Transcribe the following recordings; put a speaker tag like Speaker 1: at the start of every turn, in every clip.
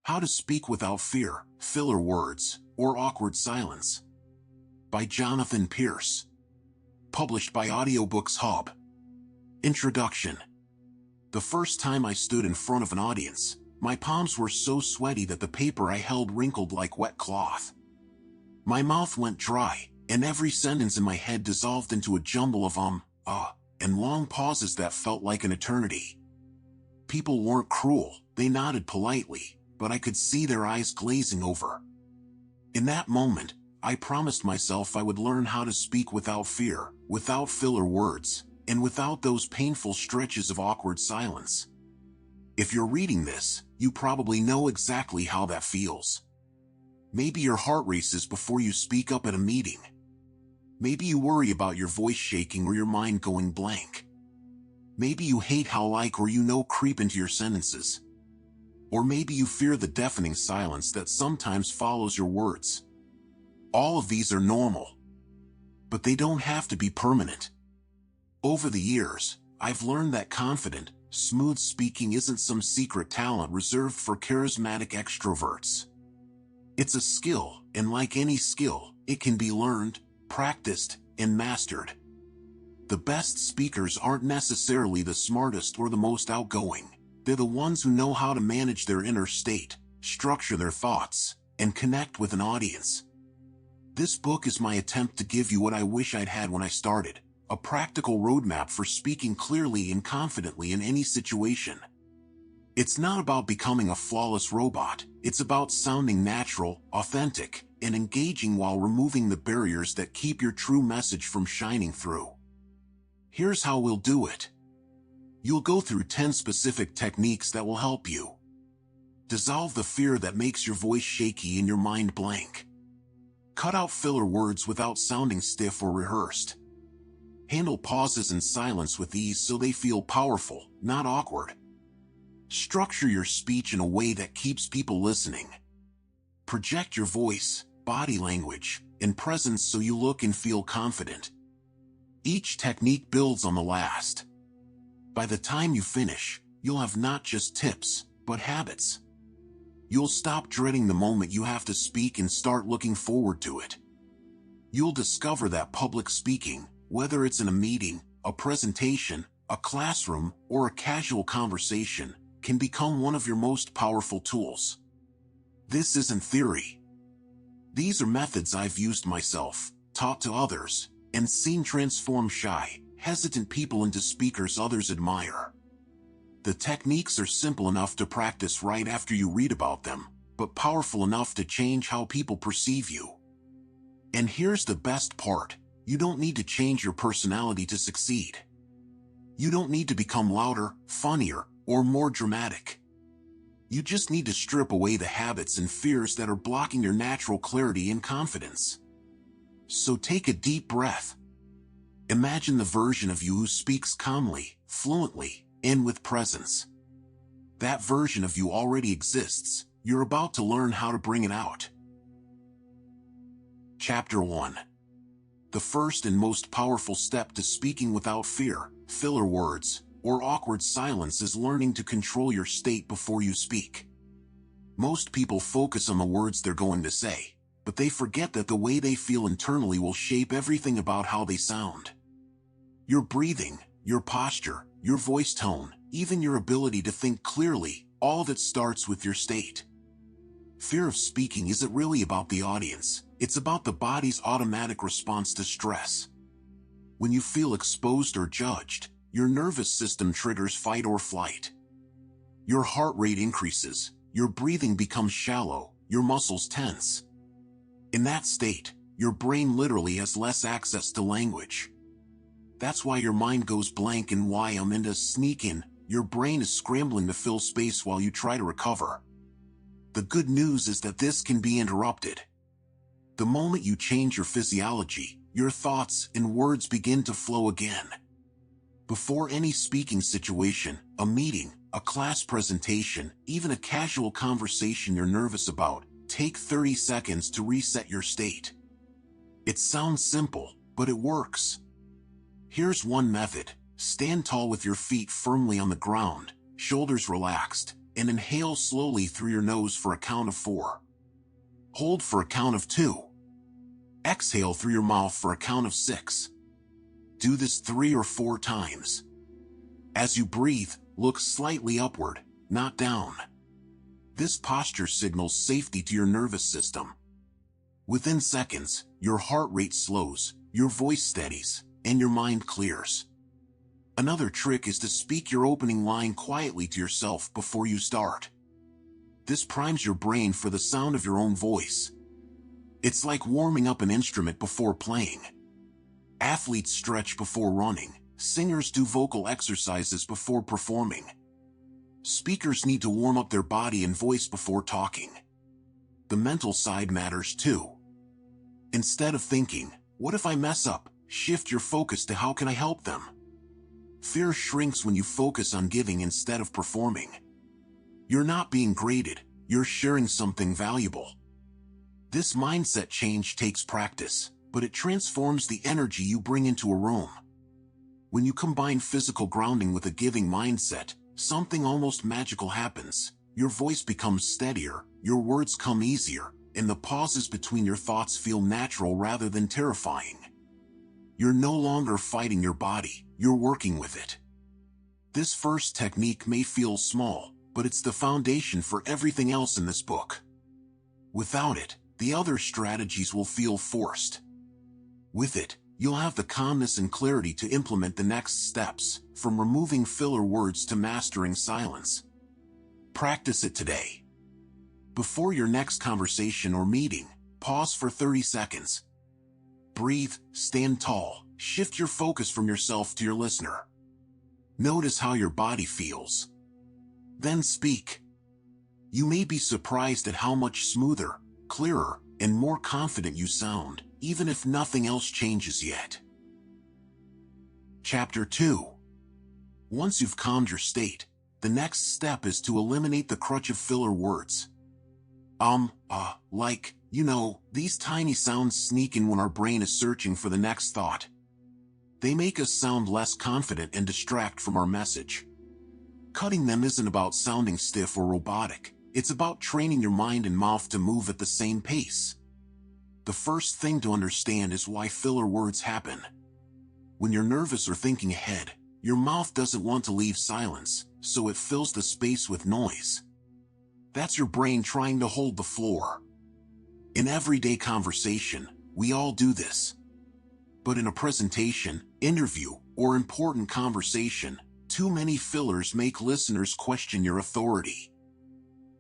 Speaker 1: How to Speak Without Fear, Filler Words, or Awkward Silence. By Jonathan Pierce. Published by Audiobooks Hub. Introduction. The first time I stood in front of an audience, my palms were so sweaty that the paper I held wrinkled like wet cloth. My mouth went dry, and every sentence in my head dissolved into a jumble of and long pauses that felt like an eternity. People weren't cruel, they nodded politely, but I could see their eyes glazing over. In that moment, I promised myself I would learn how to speak without fear, without filler words, and without those painful stretches of awkward silence. If you're reading this, you probably know exactly how that feels. Maybe your heart races before you speak up at a meeting. Maybe you worry about your voice shaking or your mind going blank. Maybe you hate how creep into your sentences. Or maybe you fear the deafening silence that sometimes follows your words. All of these are normal. But they don't have to be permanent. Over the years, I've learned that confident, smooth speaking isn't some secret talent reserved for charismatic extroverts. It's a skill, and like any skill, it can be learned, practiced, and mastered. The best speakers aren't necessarily the smartest or the most outgoing. They're the ones who know how to manage their inner state, structure their thoughts, and connect with an audience. This book is my attempt to give you what I wish I'd had when I started, a practical roadmap for speaking clearly and confidently in any situation. It's not about becoming a flawless robot, it's about sounding natural, authentic, and engaging while removing the barriers that keep your true message from shining through. Here's how we'll do it. You'll go through 10 specific techniques that will help you. Dissolve the fear that makes your voice shaky and your mind blank. Cut out filler words without sounding stiff or rehearsed. Handle pauses and silence with ease so they feel powerful, not awkward. Structure your speech in a way that keeps people listening. Project your voice, body language, and presence so you look and feel confident. Each technique builds on the last. By the time you finish, you'll have not just tips, but habits. You'll stop dreading the moment you have to speak and start looking forward to it. You'll discover that public speaking, whether it's in a meeting, a presentation, a classroom, or a casual conversation, can become one of your most powerful tools. This isn't theory. These are methods I've used myself, taught to others, and seen transform shy, hesitant people into speakers others admire. The techniques are simple enough to practice right after you read about them, but powerful enough to change how people perceive you. And here's the best part, you don't need to change your personality to succeed. You don't need to become louder, funnier, or more dramatic. You just need to strip away the habits and fears that are blocking your natural clarity and confidence. So take a deep breath. Imagine the version of you who speaks calmly, fluently, and with presence. That version of you already exists, you're about to learn how to bring it out. Chapter 1. The first and most powerful step to speaking without fear, filler words, or awkward silence is learning to control your state before you speak. Most people focus on the words they're going to say, but they forget that the way they feel internally will shape everything about how they sound. Your breathing, your posture, your voice tone, even your ability to think clearly, all that starts with your state. Fear of speaking isn't really about the audience, it's about the body's automatic response to stress. When you feel exposed or judged, your nervous system triggers fight or flight. Your heart rate increases, your breathing becomes shallow, your muscles tense. In that state, your brain literally has less access to language. That's why your mind goes blank and why sneak in, your brain is scrambling to fill space while you try to recover. The good news is that this can be interrupted. The moment you change your physiology, your thoughts and words begin to flow again. Before any speaking situation, a meeting, a class presentation, even a casual conversation you're nervous about, take 30 seconds to reset your state. It sounds simple, but it works. Here's one method. Stand tall with your feet firmly on the ground, shoulders relaxed, and inhale slowly through your nose for a count of 4. Hold for a count of 2. Exhale through your mouth for a count of 6. Do this 3 or 4 times. As you breathe, look slightly upward, not down. This posture signals safety to your nervous system. Within seconds, your heart rate slows, your voice steadies, and your mind clears. Another trick is to speak your opening line quietly to yourself before you start. This primes your brain for the sound of your own voice. It's like warming up an instrument before playing. Athletes stretch before running. Singers do vocal exercises before performing. Speakers need to warm up their body and voice before talking. The mental side matters too. Instead of thinking, "What if I mess up?" shift your focus to "How can I help them?" Fear shrinks when you focus on giving instead of performing. You're not being graded, you're sharing something valuable. This mindset change takes practice, but it transforms the energy you bring into a room. When you combine physical grounding with a giving mindset, something almost magical happens. Your voice becomes steadier, your words come easier, and the pauses between your thoughts feel natural rather than terrifying. You're no longer fighting your body, you're working with it. This first technique may feel small, but it's the foundation for everything else in this book. Without it, the other strategies will feel forced. With it, you'll have the calmness and clarity to implement the next steps, from removing filler words to mastering silence. Practice it today. Before your next conversation or meeting, pause for 30 seconds. Breathe, stand tall, shift your focus from yourself to your listener. Notice how your body feels. Then speak. You may be surprised at how much smoother, clearer, and more confident you sound, even if nothing else changes yet. Chapter 2. Once you've calmed your state, the next step is to eliminate the crutch of filler words. These tiny sounds sneak in when our brain is searching for the next thought. They make us sound less confident and distract from our message. Cutting them isn't about sounding stiff or robotic, it's about training your mind and mouth to move at the same pace. The first thing to understand is why filler words happen. When you're nervous or thinking ahead, your mouth doesn't want to leave silence, so it fills the space with noise. That's your brain trying to hold the floor. In everyday conversation, we all do this. But in a presentation, interview, or important conversation, too many fillers make listeners question your authority.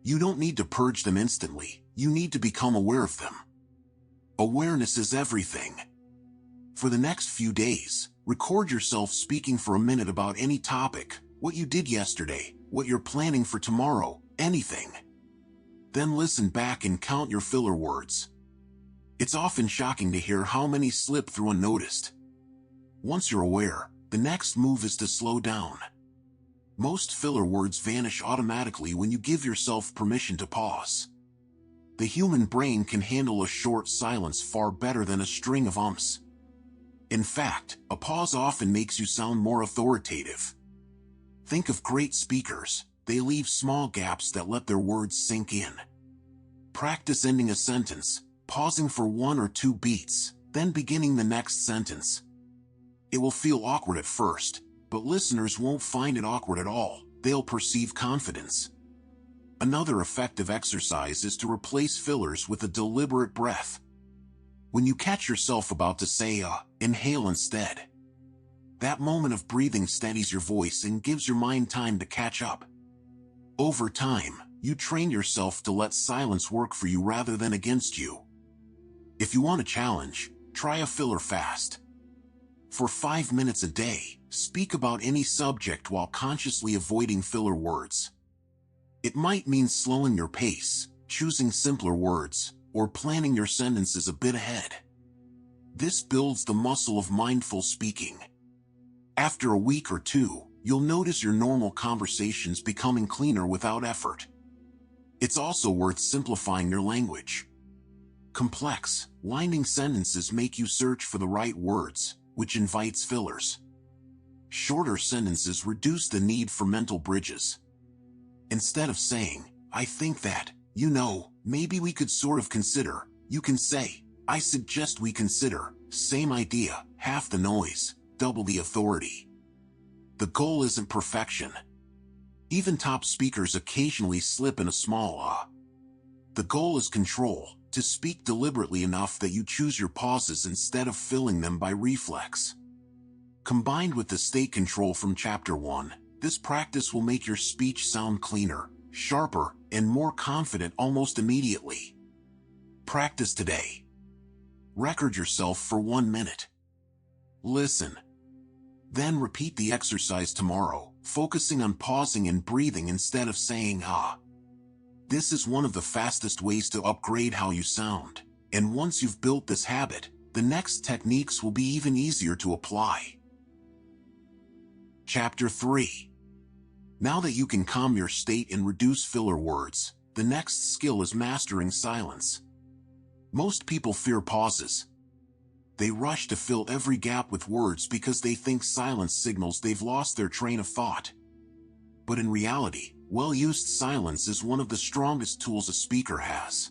Speaker 1: You don't need to purge them instantly, you need to become aware of them. Awareness is everything. For the next few days, record yourself speaking for a minute about any topic, what you did yesterday, what you're planning for tomorrow, anything. Then listen back and count your filler words. It's often shocking to hear how many slip through unnoticed. Once you're aware, the next move is to slow down. Most filler words vanish automatically when you give yourself permission to pause. The human brain can handle a short silence far better than a string of ums. In fact, a pause often makes you sound more authoritative. Think of great speakers. They leave small gaps that let their words sink in. Practice ending a sentence, pausing for 1 or 2 beats, then beginning the next sentence. It will feel awkward at first, but listeners won't find it awkward at all. They'll perceive confidence. Another effective exercise is to replace fillers with a deliberate breath. When you catch yourself about to say inhale instead. That moment of breathing steadies your voice and gives your mind time to catch up. Over time, you train yourself to let silence work for you rather than against you. If you want a challenge, try a filler fast. For 5 minutes a day, speak about any subject while consciously avoiding filler words. It might mean slowing your pace, choosing simpler words, or planning your sentences a bit ahead. This builds the muscle of mindful speaking. After a week or 2, you'll notice your normal conversations becoming cleaner without effort. It's also worth simplifying your language. Complex, winding sentences make you search for the right words, which invites fillers. Shorter sentences reduce the need for mental bridges. Instead of saying, "I think that, maybe we could sort of consider," you can say, "I suggest we consider." Same idea, half the noise, double the authority. The goal isn't perfection. Even top speakers occasionally slip in a small The goal is control, to speak deliberately enough that you choose your pauses instead of filling them by reflex. Combined with the state control from Chapter 1, this practice will make your speech sound cleaner, sharper, and more confident almost immediately. Practice today. Record yourself for 1 minute. Listen. Then repeat the exercise tomorrow, focusing on pausing and breathing instead of saying This is one of the fastest ways to upgrade how you sound, and once you've built this habit, the next techniques will be even easier to apply. Chapter 3. Now that you can calm your state and reduce filler words, the next skill is mastering silence. Most people fear pauses. They rush to fill every gap with words because they think silence signals they've lost their train of thought. But in reality, well-used silence is one of the strongest tools a speaker has.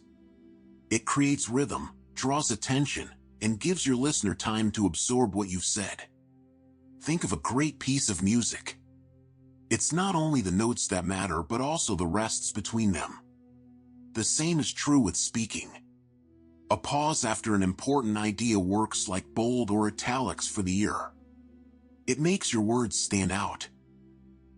Speaker 1: It creates rhythm, draws attention, and gives your listener time to absorb what you've said. Think of a great piece of music. It's not only the notes that matter but also the rests between them. The same is true with speaking. A pause after an important idea works like bold or italics for the ear. It makes your words stand out.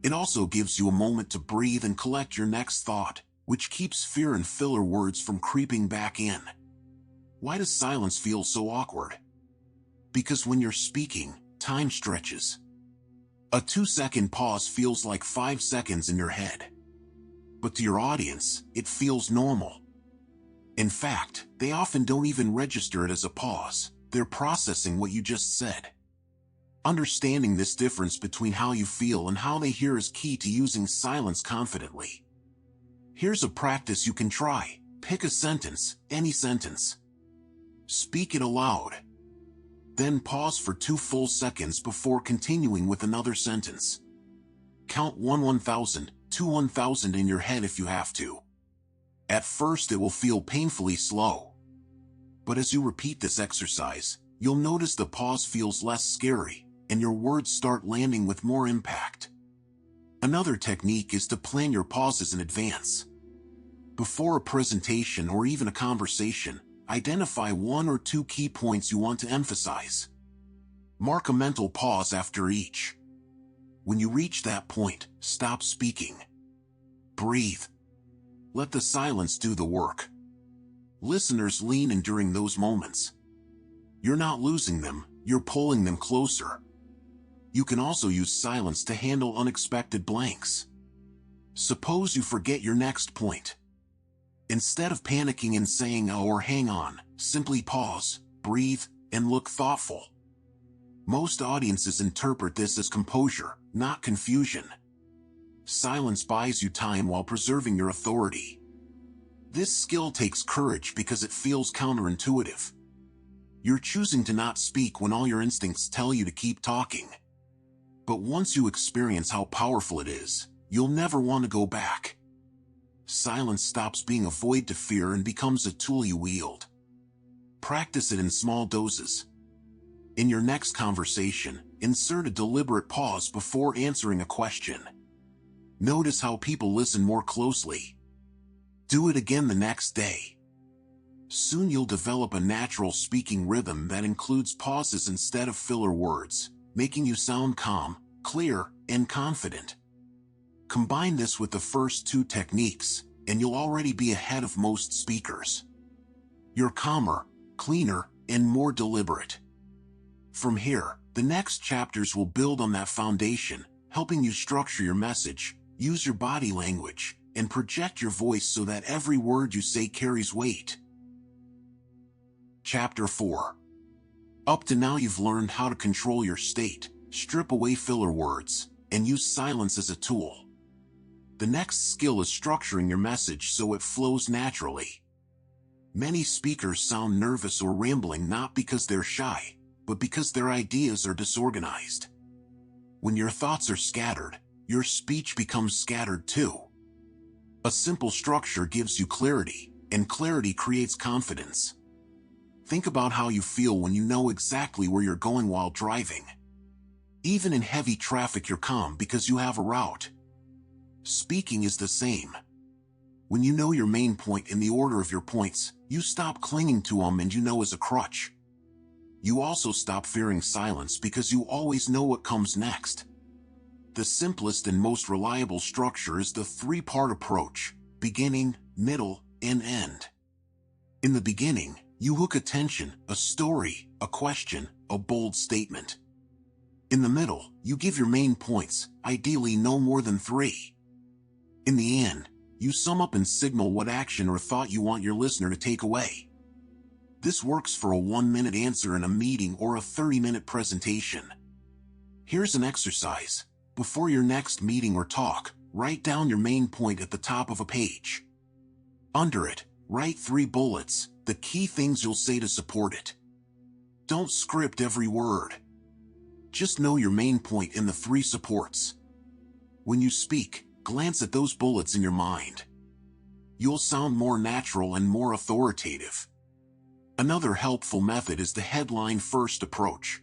Speaker 1: It also gives you a moment to breathe and collect your next thought, which keeps fear and filler words from creeping back in. Why does silence feel so awkward? Because when you're speaking, time stretches. A 2-second pause feels like 5 seconds in your head. But to your audience, it feels normal. In fact, they often don't even register it as a pause. They're processing what you just said. Understanding this difference between how you feel and how they hear is key to using silence confidently. Here's a practice you can try. Pick a sentence, any sentence. Speak it aloud. Then pause for 2 full seconds before continuing with another sentence. Count 1,000, 2 1,000 in your head if you have to. At first it will feel painfully slow. But as you repeat this exercise, you'll notice the pause feels less scary, and your words start landing with more impact. Another technique is to plan your pauses in advance. Before a presentation or even a conversation, identify 1 or 2 key points you want to emphasize. Mark a mental pause after each. When you reach that point, stop speaking. Breathe. Let the silence do the work. Listeners lean in during those moments. You're not losing them, you're pulling them closer. You can also use silence to handle unexpected blanks. Suppose you forget your next point. Instead of panicking and saying "oh" or "hang on," simply pause, breathe, and look thoughtful. Most audiences interpret this as composure, not confusion. Silence buys you time while preserving your authority. This skill takes courage because it feels counterintuitive. You're choosing to not speak when all your instincts tell you to keep talking. But once you experience how powerful it is, you'll never want to go back. Silence stops being a void to fear and becomes a tool you wield. Practice it in small doses. In your next conversation, insert a deliberate pause before answering a question. Notice how people listen more closely. Do it again the next day. Soon you'll develop a natural speaking rhythm that includes pauses instead of filler words, making you sound calm, clear, and confident. Combine this with the first 2 techniques, and you'll already be ahead of most speakers. You're calmer, cleaner, and more deliberate. From here, the next chapters will build on that foundation, helping you structure your message, use your body language, and project your voice so that every word you say carries weight. Chapter 4. Up to now you've learned how to control your state, strip away filler words, and use silence as a tool. The next skill is structuring your message so it flows naturally. Many speakers sound nervous or rambling not because they're shy, but because their ideas are disorganized. When your thoughts are scattered, your speech becomes scattered too. A simple structure gives you clarity, and clarity creates confidence. Think about how you feel when you know exactly where you're going while driving. Even in heavy traffic, you're calm because you have a route. Speaking is the same. When you know your main point in the order of your points, you stop clinging to them and you know as a crutch. You also stop fearing silence because you always know what comes next. The simplest and most reliable structure is the three-part approach: beginning, middle, and end. In the beginning, you hook attention, a story, a question, a bold statement. In the middle, you give your main points, ideally no more than 3. In the end, you sum up and signal what action or thought you want your listener to take away. This works for a 1-minute answer in a meeting or a 30-minute presentation. Here's an exercise. Before your next meeting or talk, write down your main point at the top of a page. Under it, write 3 bullets, the key things you'll say to support it. Don't script every word. Just know your main point and the 3 supports. When you speak, glance at those bullets in your mind. You'll sound more natural and more authoritative. Another helpful method is the headline first approach.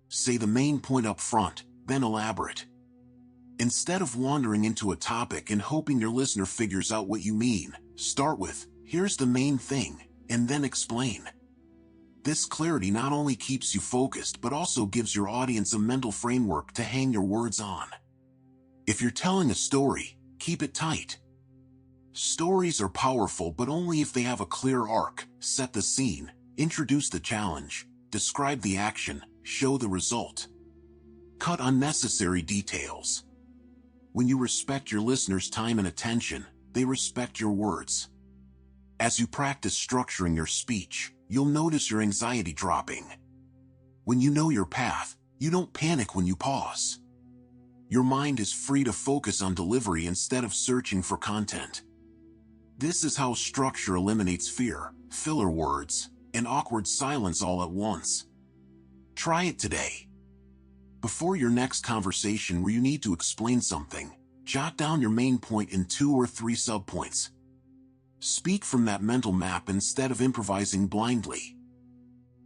Speaker 1: Say the main point up front, then elaborate. Instead of wandering into a topic and hoping your listener figures out what you mean, start with, "Here's the main thing," and then explain. This clarity not only keeps you focused but also gives your audience a mental framework to hang your words on. If you're telling a story, keep it tight. Stories are powerful but only if they have a clear arc. Set the scene, introduce the challenge, describe the action, show the result. Cut unnecessary details. When you respect your listeners' time and attention, they respect your words. As you practice structuring your speech, you'll notice your anxiety dropping. When you know your path, you don't panic when you pause. Your mind is free to focus on delivery instead of searching for content. This is how structure eliminates fear, filler words, and awkward silence all at once. Try it today. Before your next conversation where you need to explain something, jot down your main point in 2 or 3 subpoints. Speak from that mental map instead of improvising blindly.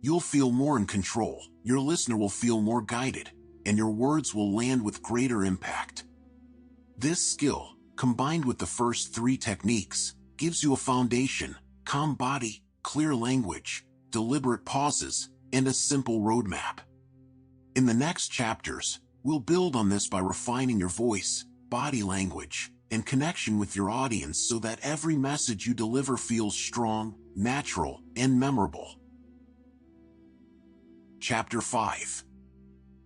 Speaker 1: You'll feel more in control, your listener will feel more guided, and your words will land with greater impact. This skill, combined with the first 3 techniques, gives you a foundation: calm body, clear language, deliberate pauses, and a simple roadmap. In the next chapters, we'll build on this by refining your voice, body language, and connection with your audience so that every message you deliver feels strong, natural, and memorable. Chapter 5.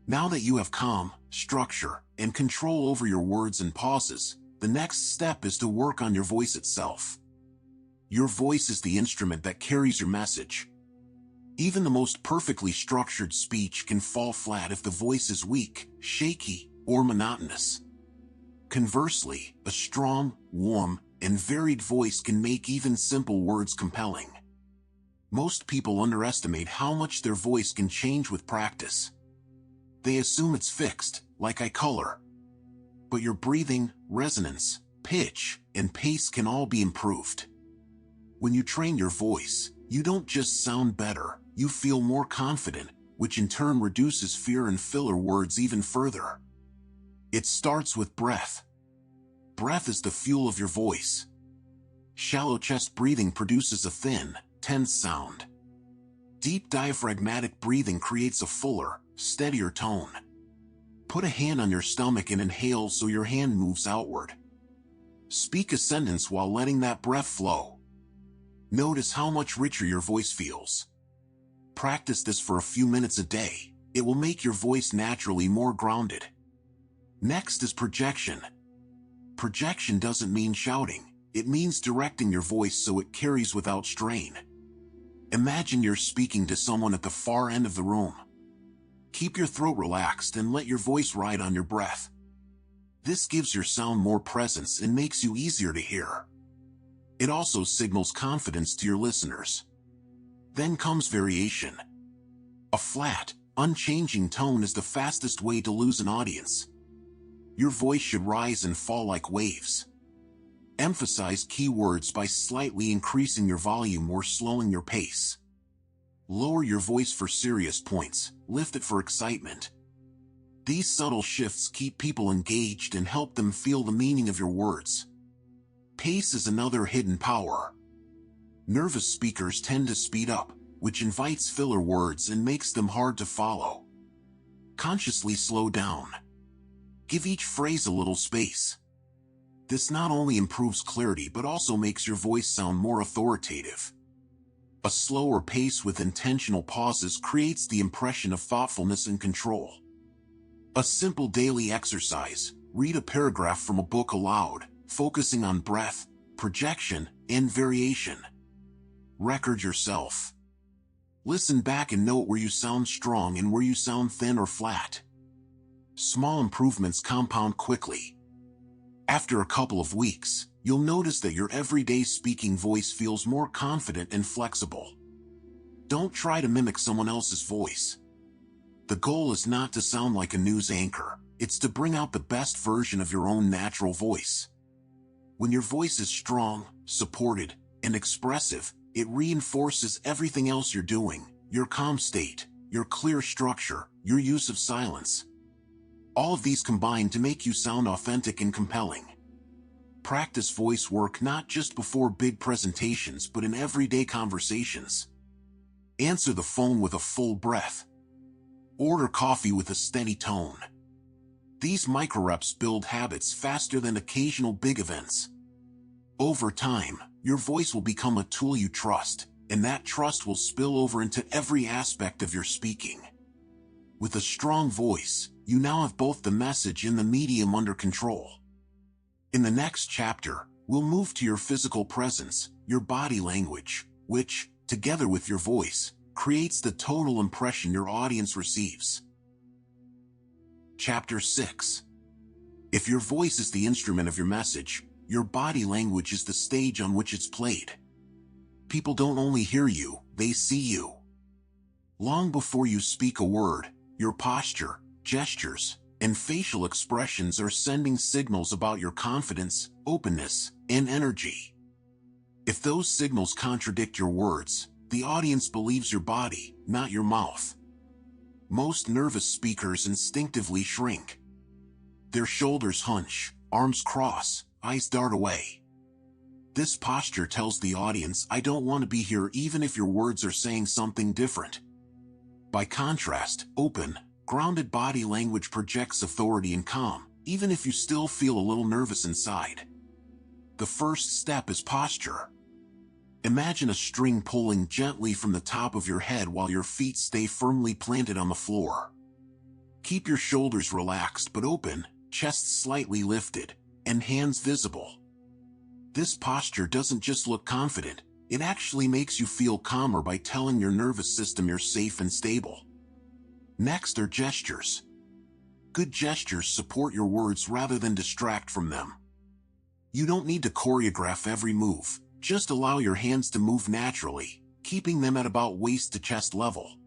Speaker 1: Now that you have calm, structure, and control over your words and pauses, the next step is to work on your voice itself. Your voice is the instrument that carries your message. Even the most perfectly structured speech can fall flat if the voice is weak, shaky, or monotonous. Conversely, a strong, warm, and varied voice can make even simple words compelling. Most people underestimate how much their voice can change with practice. They assume it's fixed, like eye color. But your breathing, resonance, pitch, and pace can all be improved. When you train your voice, you don't just sound better, you feel more confident, which in turn reduces fear and filler words even further. It starts with breath. Breath is the fuel of your voice. Shallow chest breathing produces a thin, tense sound. Deep diaphragmatic breathing creates a fuller, steadier tone. Put a hand on your stomach and inhale so your hand moves outward. Speak a sentence while letting that breath flow. Notice how much richer your voice feels. Practice this for a few minutes a day. It will make your voice naturally more grounded. Next is projection. Projection doesn't mean shouting. It means directing your voice so it carries without strain. Imagine you're speaking to someone at the far end of the room. Keep your throat relaxed and let your voice ride on your breath. This gives your sound more presence and makes you easier to hear. It also signals confidence to your listeners. Then comes variation. A flat, unchanging tone is the fastest way to lose an audience. Your voice should rise and fall like waves. Emphasize keywords by slightly increasing your volume or slowing your pace. Lower your voice for serious points, lift it for excitement. These subtle shifts keep people engaged and help them feel the meaning of your words. Pace is another hidden power. Nervous speakers tend to speed up, which invites filler words and makes them hard to follow. Consciously slow down. Give each phrase a little space. This not only improves clarity but also makes your voice sound more authoritative. A slower pace with intentional pauses creates the impression of thoughtfulness and control. A simple daily exercise: read a paragraph from a book aloud, focusing on breath, projection, and variation. Record yourself. Listen back and note where you sound strong and where you sound thin or flat. Small improvements compound quickly. After a couple of weeks, you'll notice that your everyday speaking voice feels more confident and flexible. Don't try to mimic someone else's voice. The goal is not to sound like a news anchor, it's to bring out the best version of your own natural voice. When your voice is strong, supported, and expressive, it reinforces everything else you're doing: your calm state, your clear structure, your use of silence. All of these combine to make you sound authentic and compelling. Practice voice work not just before big presentations but in everyday conversations. Answer the phone with a full breath. Order coffee with a steady tone. These micro-reps build habits faster than occasional big events. Over time, your voice will become a tool you trust, and that trust will spill over into every aspect of your speaking. With a strong voice, you now have both the message and the medium under control. In the next chapter, we'll move to your physical presence, your body language, which, together with your voice, creates the total impression your audience receives. Chapter 6. If your voice is the instrument of your message, your body language is the stage on which it's played. People don't only hear you, they see you. Long before you speak a word, your posture, gestures, and facial expressions are sending signals about your confidence, openness, and energy. If those signals contradict your words, the audience believes your body, not your mouth. Most nervous speakers instinctively shrink. Their shoulders hunch, arms cross, eyes dart away. This posture tells the audience, "I don't want to be here," even if your words are saying something different. By contrast, open, grounded body language projects authority and calm, even if you still feel a little nervous inside. The first step is posture. Imagine a string pulling gently from the top of your head while your feet stay firmly planted on the floor. Keep your shoulders relaxed but open, chest slightly lifted, and hands visible. This posture doesn't just look confident, it actually makes you feel calmer by telling your nervous system you're safe and stable. Next are gestures. Good gestures support your words rather than distract from them. You don't need to choreograph every move, just allow your hands to move naturally, keeping them at about waist to chest level.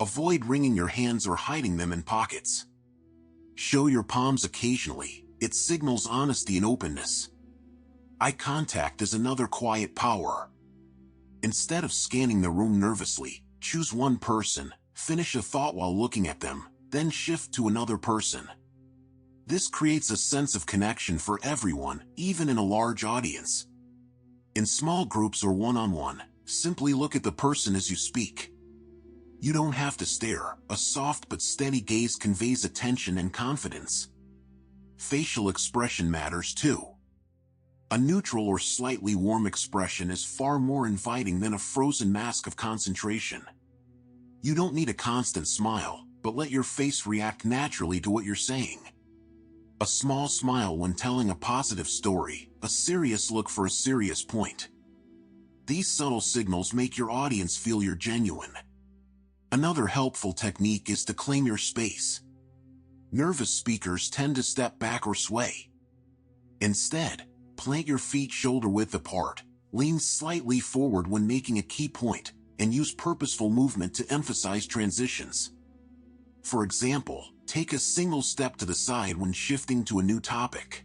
Speaker 1: Avoid wringing your hands or hiding them in pockets. Show your palms occasionally, it signals honesty and openness. Eye contact is another quiet power. Instead of scanning the room nervously, choose one person, finish a thought while looking at them, then shift to another person. This creates a sense of connection for everyone, even in a large audience. In small groups or one-on-one, simply look at the person as you speak. You don't have to stare, a soft but steady gaze conveys attention and confidence. Facial expression matters too. A neutral or slightly warm expression is far more inviting than a frozen mask of concentration. You don't need a constant smile, but let your face react naturally to what you're saying. A small smile when telling a positive story, a serious look for a serious point. These subtle signals make your audience feel you're genuine. Another helpful technique is to claim your space. Nervous speakers tend to step back or sway. Instead, plant your feet shoulder-width apart, lean slightly forward when making a key point, and use purposeful movement to emphasize transitions. For example, take a single step to the side when shifting to a new topic.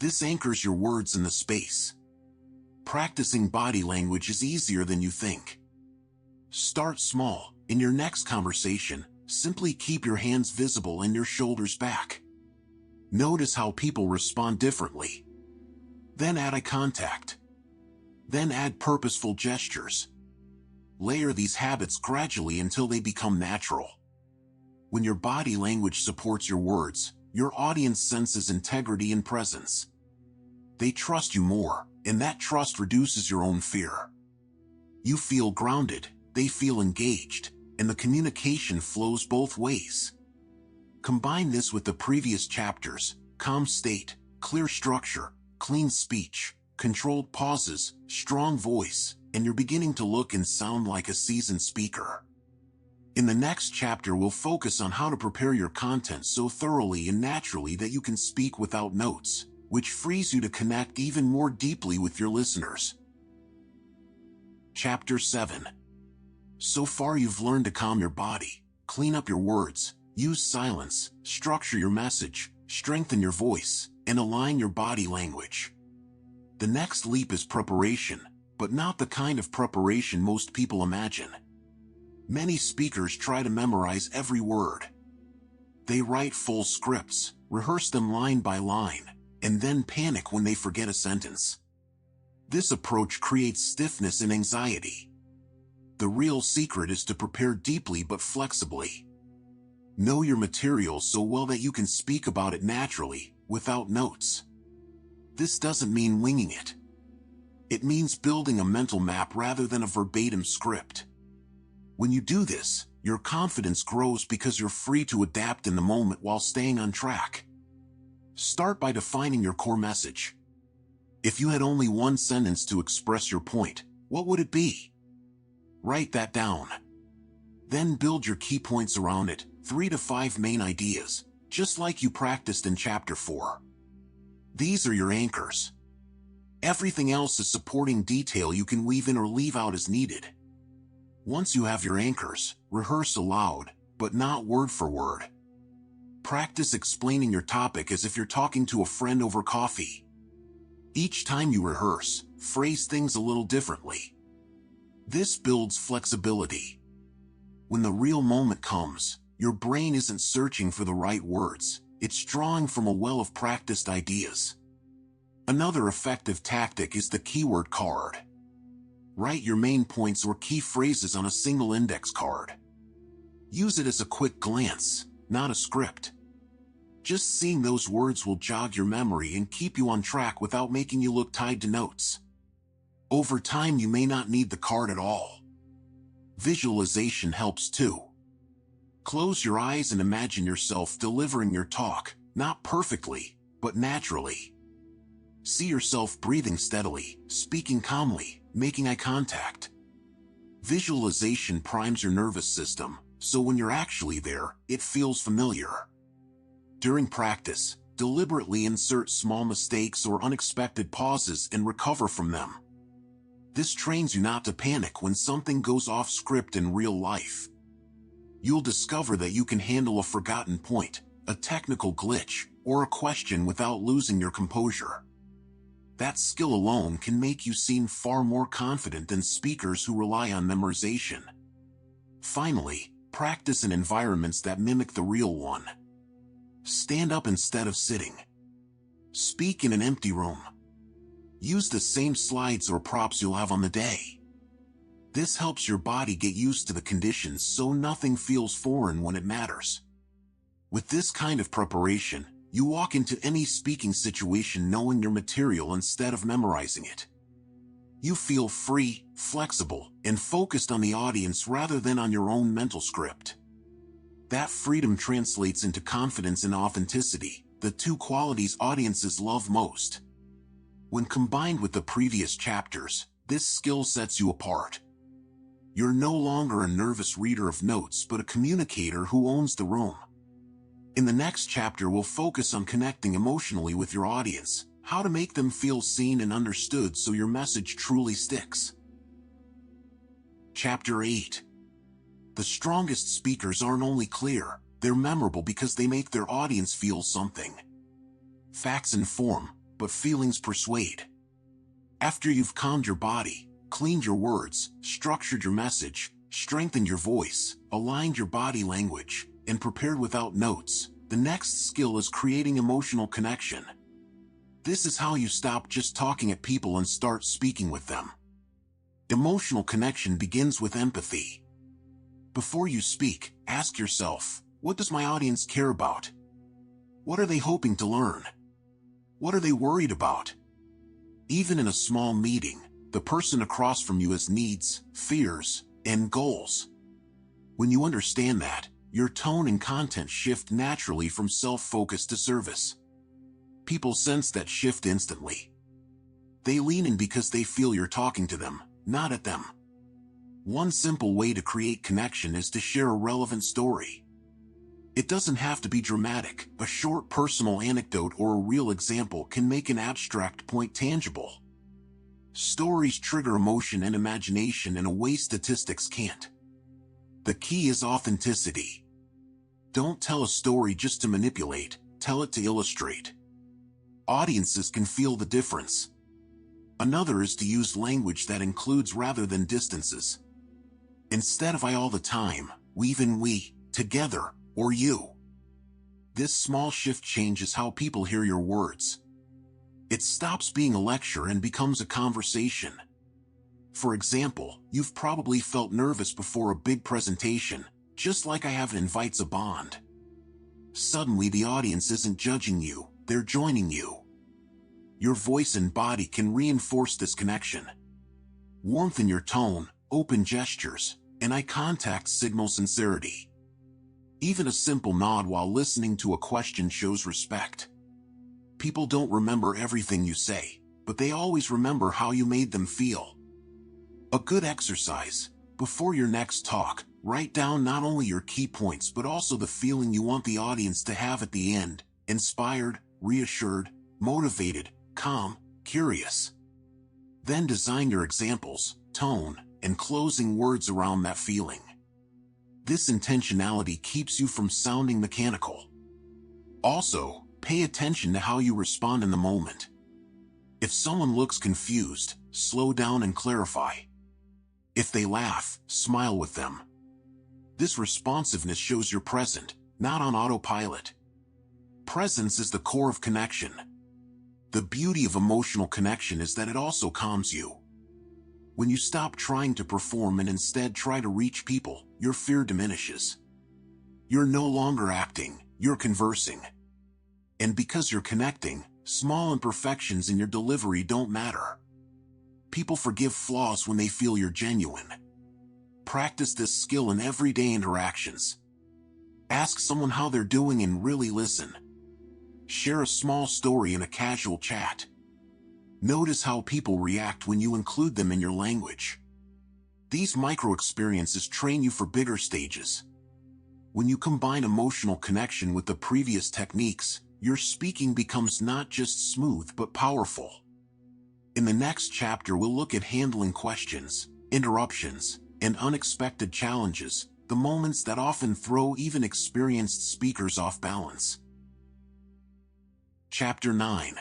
Speaker 1: This anchors your words in the space. Practicing body language is easier than you think. Start small. In your next conversation, simply keep your hands visible and your shoulders back. Notice how people respond differently. Then add eye contact. Then add purposeful gestures. Layer these habits gradually until they become natural. When your body language supports your words, your audience senses integrity and presence. They trust you more, and that trust reduces your own fear. You feel grounded, they feel engaged, and the communication flows both ways. Combine this with the previous chapters: calm state, clear structure, clean speech, controlled pauses, strong voice, and you're beginning to look and sound like a seasoned speaker. In the next chapter, we'll focus on how to prepare your content so thoroughly and naturally that you can speak without notes, which frees you to connect even more deeply with your listeners. Chapter 7. So far you've learned to calm your body, clean up your words, use silence, structure your message, strengthen your voice, and align your body language. The next leap is preparation, but not the kind of preparation most people imagine. Many speakers try to memorize every word. They write full scripts, rehearse them line by line, and then panic when they forget a sentence. This approach creates stiffness and anxiety. The real secret is to prepare deeply but flexibly. Know your material so well that you can speak about it naturally, without notes. This doesn't mean winging it. It means building a mental map rather than a verbatim script. When you do this, your confidence grows because you're free to adapt in the moment while staying on track. Start by defining your core message. If you had only one sentence to express your point, what would it be? Write that down. Then build your key points around it, 3 to 5 main ideas, just like you practiced in Chapter 4. These are your anchors. Everything else is supporting detail you can weave in or leave out as needed. Once you have your anchors, rehearse aloud, but not word for word. Practice explaining your topic as if you're talking to a friend over coffee. Each time you rehearse, phrase things a little differently. This builds flexibility. When the real moment comes, your brain isn't searching for the right words, it's drawing from a well of practiced ideas. Another effective tactic is the keyword card. Write your main points or key phrases on a single index card. Use it as a quick glance, not a script. Just seeing those words will jog your memory and keep you on track without making you look tied to notes. Over time, you may not need the card at all. Visualization helps too. Close your eyes and imagine yourself delivering your talk, not perfectly, but naturally. See yourself breathing steadily, speaking calmly, making eye contact. Visualization primes your nervous system, so when you're actually there, it feels familiar. During practice, deliberately insert small mistakes or unexpected pauses and recover from them. This trains you not to panic when something goes off script in real life. You'll discover that you can handle a forgotten point, a technical glitch, or a question without losing your composure. That skill alone can make you seem far more confident than speakers who rely on memorization. Finally, practice in environments that mimic the real one. Stand up instead of sitting. Speak in an empty room. Use the same slides or props you'll have on the day. This helps your body get used to the conditions so nothing feels foreign when it matters. With this kind of preparation, you walk into any speaking situation knowing your material instead of memorizing it. You feel free, flexible, and focused on the audience rather than on your own mental script. That freedom translates into confidence and authenticity, the two qualities audiences love most. When combined with the previous chapters, this skill sets you apart. You're no longer a nervous reader of notes but a communicator who owns the room. In the next chapter, we'll focus on connecting emotionally with your audience, how to make them feel seen and understood so your message truly sticks. Chapter 8. The strongest speakers aren't only clear, they're memorable because they make their audience feel something. Facts inform, but feelings persuade. After you've calmed your body, cleaned your words, structured your message, strengthened your voice, aligned your body language, and prepared without notes, the next skill is creating emotional connection. This is how you stop just talking at people and start speaking with them. Emotional connection begins with empathy. Before you speak, ask yourself, what does my audience care about? What are they hoping to learn? What are they worried about? Even in a small meeting, the person across from you has needs, fears, and goals. When you understand that, your tone and content shift naturally from self-focus to service. People sense that shift instantly. They lean in because they feel you're talking to them, not at them. One simple way to create connection is to share a relevant story. It doesn't have to be dramatic. A short personal anecdote or a real example can make an abstract point tangible. Stories trigger emotion and imagination in a way statistics can't. The key is authenticity. Don't tell a story just to manipulate, tell it to illustrate. Audiences can feel the difference. Another is to use language that includes rather than distances. Instead of I all the time, weave in we, together, or you. This small shift changes how people hear your words. It stops being a lecture and becomes a conversation. For example, you've probably felt nervous before a big presentation, just like I have invites a bond. Suddenly the audience isn't judging you, they're joining you. Your voice and body can reinforce this connection. Warmth in your tone, open gestures, and eye contact signal sincerity. Even a simple nod while listening to a question shows respect. People don't remember everything you say, but they always remember how you made them feel. A good exercise: before your next talk, write down not only your key points but also the feeling you want the audience to have at the end: inspired, reassured, motivated, calm, curious. Then design your examples, tone, and closing words around that feeling. This intentionality keeps you from sounding mechanical. Also, pay attention to how you respond in the moment. If someone looks confused, slow down and clarify. If they laugh, smile with them. This responsiveness shows you're present, not on autopilot. Presence is the core of connection. The beauty of emotional connection is that it also calms you. When you stop trying to perform and instead try to reach people, your fear diminishes. You're no longer acting, you're conversing. And because you're connecting, small imperfections in your delivery don't matter. People forgive flaws when they feel you're genuine. Practice this skill in everyday interactions. Ask someone how they're doing and really listen. Share a small story in a casual chat. Notice how people react when you include them in your language. These micro-experiences train you for bigger stages. When you combine emotional connection with the previous techniques, your speaking becomes not just smooth but powerful. In the next chapter we'll look at handling questions, interruptions, and unexpected challenges, the moments that often throw even experienced speakers off balance. Chapter 9.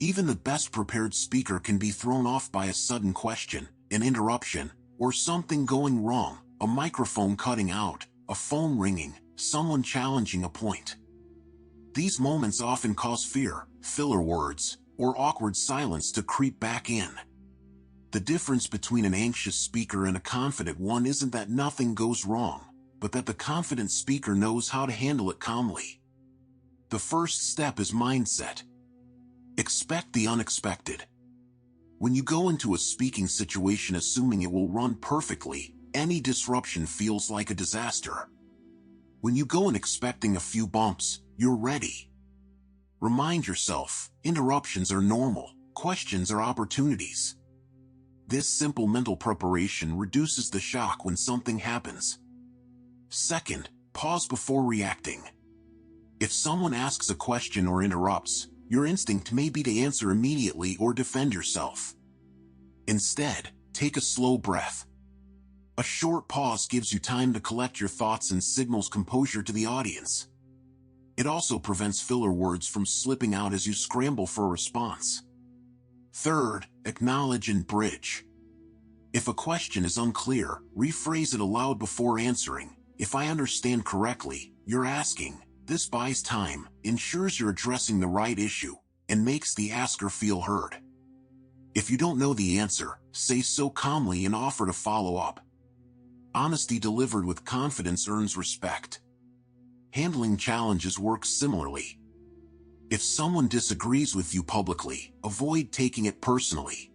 Speaker 1: Even the best prepared speaker can be thrown off by a sudden question, an interruption, or something going wrong: a microphone cutting out, a phone ringing, someone challenging a point. These moments often cause fear, filler words, or awkward silence to creep back in. The difference between an anxious speaker and a confident one isn't that nothing goes wrong, but that the confident speaker knows how to handle it calmly. The first step is mindset. Expect the unexpected. When you go into a speaking situation assuming it will run perfectly, any disruption feels like a disaster. When you go in expecting a few bumps, you're ready. Remind yourself, interruptions are normal, questions are opportunities. This simple mental preparation reduces the shock when something happens. Second, pause before reacting. If someone asks a question or interrupts, your instinct may be to answer immediately or defend yourself. Instead, take a slow breath. A short pause gives you time to collect your thoughts and signals composure to the audience. It also prevents filler words from slipping out as you scramble for a response. Third, acknowledge and bridge. If a question is unclear, rephrase it aloud before answering. If I understand correctly, you're asking. This buys time, ensures you're addressing the right issue, and makes the asker feel heard. If you don't know the answer, say so calmly and offer to follow up. Honesty delivered with confidence earns respect. Handling challenges works similarly. If someone disagrees with you publicly, avoid taking it personally.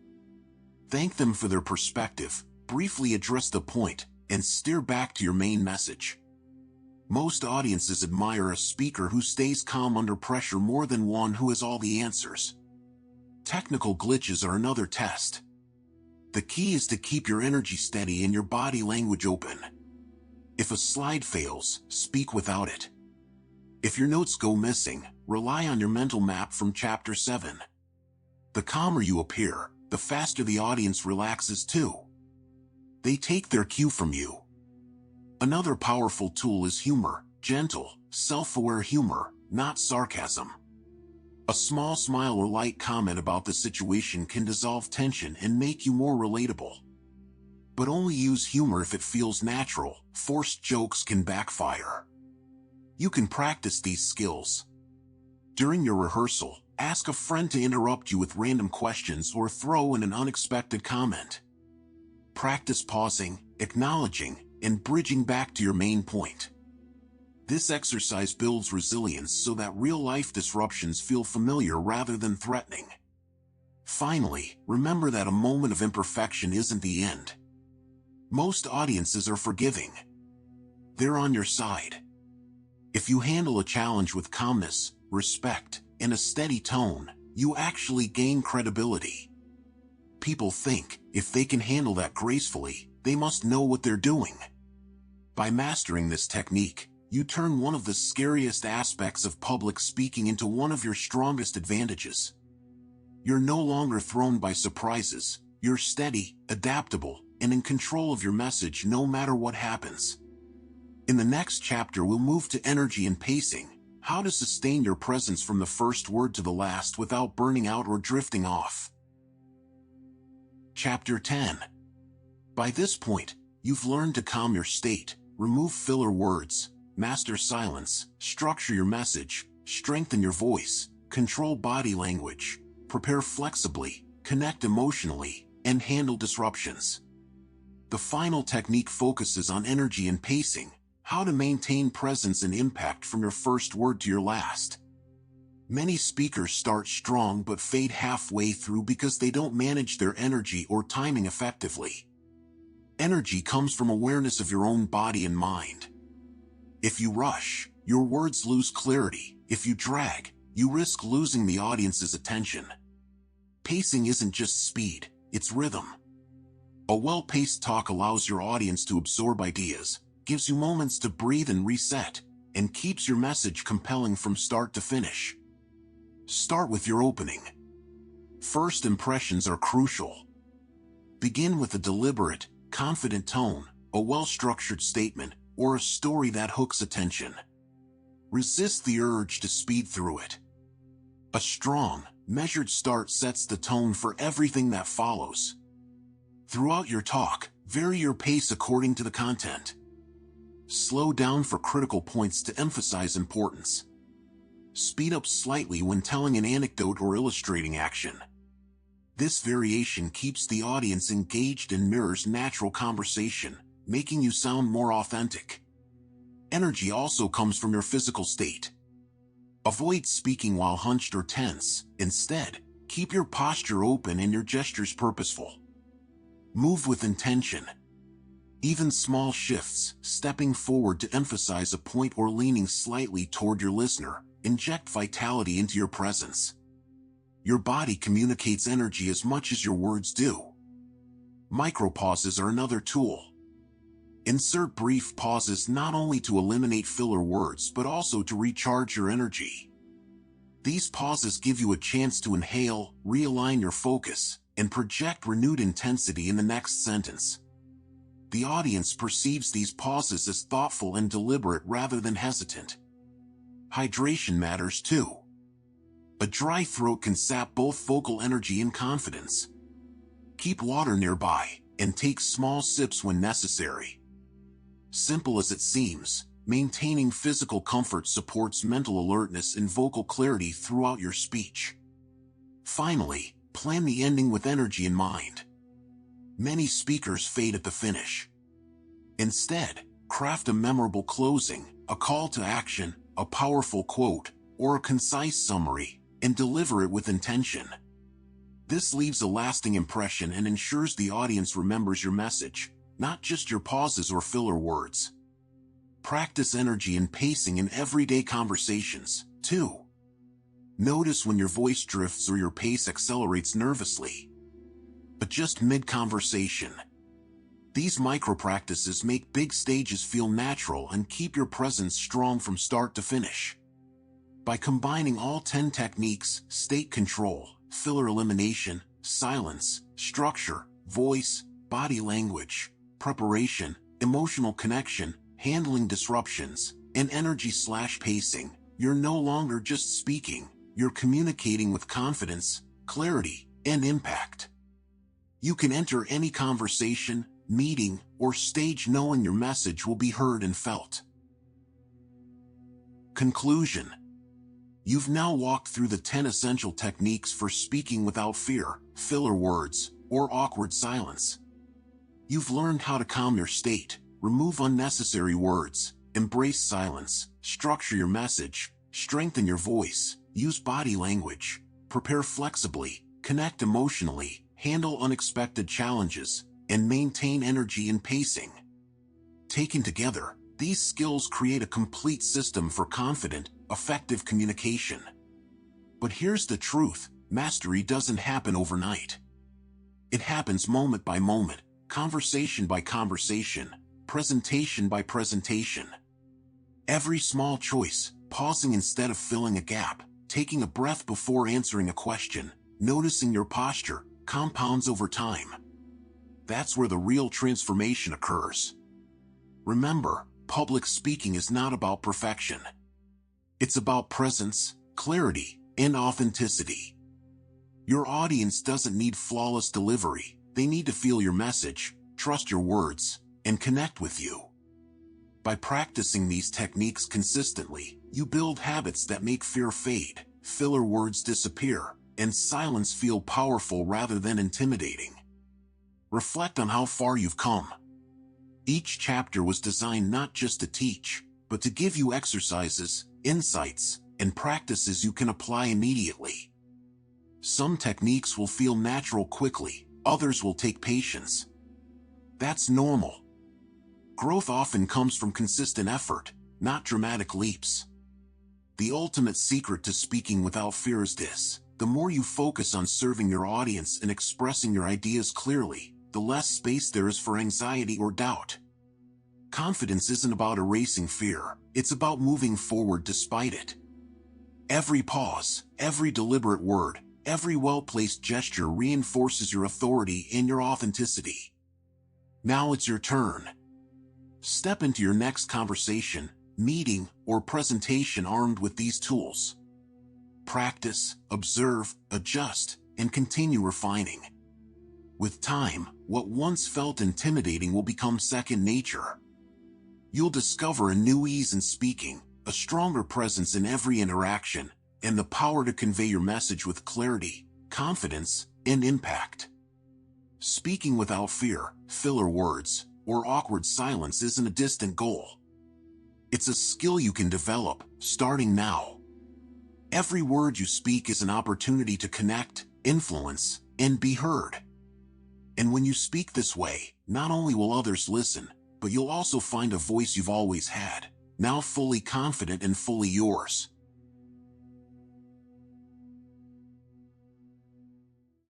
Speaker 1: Thank them for their perspective, briefly address the point, and steer back to your main message. Most audiences admire a speaker who stays calm under pressure more than one who has all the answers. Technical glitches are another test. The key is to keep your energy steady and your body language open. If a slide fails, speak without it. If your notes go missing, rely on your mental map from Chapter 7. The calmer you appear, the faster the audience relaxes too. They take their cue from you. Another powerful tool is humor, gentle, self-aware humor, not sarcasm. A small smile or light comment about the situation can dissolve tension and make you more relatable. But only use humor if it feels natural. Forced jokes can backfire. You can practice these skills. During your rehearsal, ask a friend to interrupt you with random questions or throw in an unexpected comment. Practice pausing, acknowledging, and bridging back to your main point. This exercise builds resilience so that real-life disruptions feel familiar rather than threatening. Finally, remember that a moment of imperfection isn't the end. Most audiences are forgiving. They're on your side. If you handle a challenge with calmness, respect, and a steady tone, you actually gain credibility. People think, if they can handle that gracefully, they must know what they're doing. By mastering this technique, you turn one of the scariest aspects of public speaking into one of your strongest advantages. You're no longer thrown by surprises. You're steady, adaptable, and in control of your message no matter what happens. In the next chapter, we'll move to energy and pacing, how to sustain your presence from the first word to the last without burning out or drifting off. Chapter 10. By this point, you've learned to calm your state, remove filler words, master silence, structure your message, strengthen your voice, control body language, prepare flexibly, connect emotionally, and handle disruptions. The final technique focuses on energy and pacing, how to maintain presence and impact from your first word to your last. Many speakers start strong but fade halfway through because they don't manage their energy or timing effectively. Energy comes from awareness of your own body and mind. If you rush, your words lose clarity. If you drag, you risk losing the audience's attention. Pacing isn't just speed, it's rhythm. A well-paced talk allows your audience to absorb ideas, gives you moments to breathe and reset, and keeps your message compelling from start to finish. Start with your opening. First impressions are crucial. Begin with a deliberate, confident tone, a well-structured statement, or a story that hooks attention. Resist the urge to speed through it. A strong, measured start sets the tone for everything that follows. Throughout your talk, vary your pace according to the content. Slow down for critical points to emphasize importance. Speed up slightly when telling an anecdote or illustrating action. This variation keeps the audience engaged and mirrors natural conversation, making you sound more authentic. Energy also comes from your physical state. Avoid speaking while hunched or tense. Instead, keep your posture open and your gestures purposeful. Move with intention. Even small shifts, stepping forward to emphasize a point or leaning slightly toward your listener, inject vitality into your presence. Your body communicates energy as much as your words do. Micropauses are another tool. Insert brief pauses not only to eliminate filler words but also to recharge your energy. These pauses give you a chance to inhale, realign your focus, and project renewed intensity in the next sentence. The audience perceives these pauses as thoughtful and deliberate rather than hesitant. hydration matters too. A dry throat can sap both vocal energy and confidence. Keep water nearby, and take small sips when necessary. Simple as it seems, maintaining physical comfort supports mental alertness and vocal clarity throughout your speech. Finally, plan the ending with energy in mind. Many speakers fade at the finish. Instead, craft a memorable closing, a call to action, a powerful quote, or a concise summary, and deliver it with intention. This leaves a lasting impression and ensures the audience remembers your message, not just your pauses or filler words. Practice energy and pacing in everyday conversations, too. Notice when your voice drifts or your pace accelerates nervously. But just mid-conversation. These micro-practices make big stages feel natural and keep your presence strong from start to finish. By combining all 10 techniques, state control, filler elimination, silence, structure, voice, body language, preparation, emotional connection, handling disruptions, and energy/pacing, you're no longer just speaking, you're communicating with confidence, clarity, and impact. You can enter any conversation, meeting, or stage knowing your message will be heard and felt. Conclusion. You've now walked through the 10 essential techniques for speaking without fear, filler words, or awkward silence. You've learned how to calm your state, remove unnecessary words, embrace silence, structure your message, strengthen your voice, use body language, prepare flexibly, connect emotionally, handle unexpected challenges, and maintain energy and pacing. Taken together, these skills create a complete system for confident, effective communication. But here's the truth, mastery doesn't happen overnight. It happens moment by moment, conversation by conversation, presentation by presentation. Every small choice, pausing instead of filling a gap, taking a breath before answering a question, noticing your posture, compounds over time. That's where the real transformation occurs. Remember, public speaking is not about perfection. It's about presence, clarity, and authenticity. Your audience doesn't need flawless delivery, they need to feel your message, trust your words, and connect with you. By practicing these techniques consistently, you build habits that make fear fade, filler words disappear, and silence feel powerful rather than intimidating. Reflect on how far you've come. Each chapter was designed not just to teach, but to give you exercises, insights, and practices you can apply immediately. Some techniques will feel natural quickly, others will take patience. That's normal. Growth often comes from consistent effort, not dramatic leaps. The ultimate secret to speaking without fear is this: the more you focus on serving your audience and expressing your ideas clearly, the less space there is for anxiety or doubt. Confidence isn't about erasing fear, it's about moving forward despite it. Every pause, every deliberate word, every well-placed gesture reinforces your authority and your authenticity. Now it's your turn. Step into your next conversation, meeting, or presentation armed with these tools. Practice, observe, adjust, and continue refining. With time, what once felt intimidating will become second nature. You'll discover a new ease in speaking, a stronger presence in every interaction, and the power to convey your message with clarity, confidence, and impact. Speaking without fear, filler words, or awkward silence isn't a distant goal. It's a skill you can develop, starting now. Every word you speak is an opportunity to connect, influence, and be heard. And when you speak this way, not only will others listen, but you'll also find a voice you've always had, now fully confident and fully yours.